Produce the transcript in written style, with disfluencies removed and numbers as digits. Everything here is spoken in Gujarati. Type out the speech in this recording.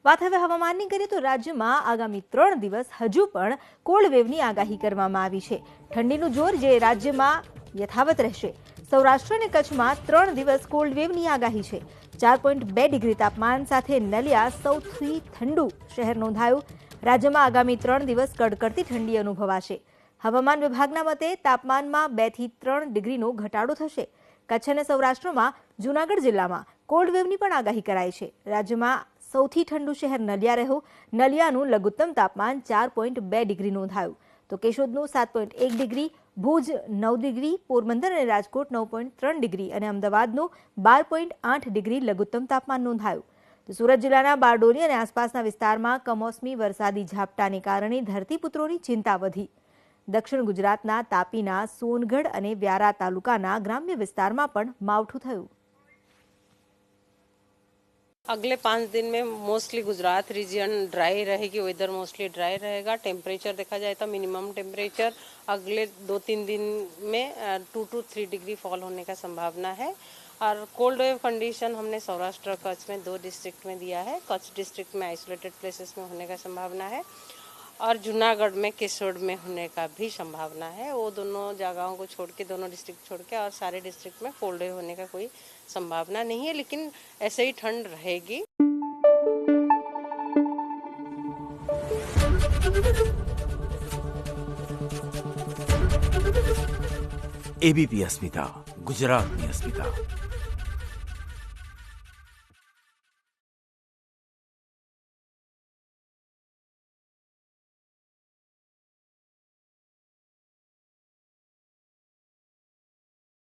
વાત હવે હવામાનની કરીએ તો રાજ્યમાં આગામી 3 દિવસ હજુ પણ કોલ્ડ વેવની આગાહી કરવામાં આવી છે. ઠંડીનું જોર જે રાજ્યમાં યથાવત રહેશે. સૌરાષ્ટ્ર અને કચ્છમાં 3 દિવસ કોલ્ડ વેવની આગાહી છે. 4.2 ડિગ્રી તાપમાન સાથે નલિયા સૌથી ઠંડુ શહેર નોંધાયું. રાજ્યમાં આગામી 3 દિવસ કડકડતી ઠંડી અનુભવાશે. હવામાન વિભાગના મતે તાપમાનમાં 2 થી 3 ડિગ્રીનો ઘટાડો થશે. કચ્છ અને સૌરાષ્ટ્રમાં જૂનાગઢ જિલ્લામાં કોલ્ડ વેવની પણ આગાહી કરાઈ છે. રાજ્યમાં સૌથી ઠંડુ શહેર નલિયા રહ્યું. નલિયાનું લઘુત્તમ તાપમાન 4.2 ડિગ્રી નોંધાયું તો કેશોદનું 7.1 ડિગ્રી, ભુજ 9 ડિગ્રી, પોરબંદર અને રાજકોટ 9.3 ડિગ્રી અને અમદાવાદનું 12.8 ડિગ્રી લઘુત્તમ તાપમાન નોંધાયું. તો સુરત જિલ્લાના બારડોલી અને આસપાસના વિસ્તારમાં કમોસમી વરસાદી ઝાપટાને કારણે ધરતીપુત્રોની ચિંતા વધી. દક્ષિણ ગુજરાતના તાપીના સોનગઢ અને વ્યારા તાલુકાના ગ્રામ્ય વિસ્તારમાં પણ માવઠું થયું. अगले 5 दिन में मोस्टली गुजरात रीजन ड्राई रहेगी, वेदर मोस्टली ड्राई रहेगा. टेम्परेचर देखा जाए तो मिनिमम टेम्परेचर अगले 2-3 दिन में 2 to 3 डिग्री फॉल होने का संभावना है. और कोल्ड वेव कंडीशन हमने सौराष्ट्र कच्छ में 2 डिस्ट्रिक्ट में दिया है. कच्छ डिस्ट्रिक्ट में आइसोलेटेड प्लेसेस में होने का संभावना है और जूनागढ़ में केसोड में होने का भी संभावना है. वो दोनों जगहों को छोड़ के, दोनों डिस्ट्रिक्ट छोड़ के और सारे डिस्ट्रिक्ट में कोल्ड वेव होने का कोई संभावना नहीं है, लेकिन ऐसे ही ठंड रहेगी. एबीपी अस्मिता, गुजरातनी अस्मिता.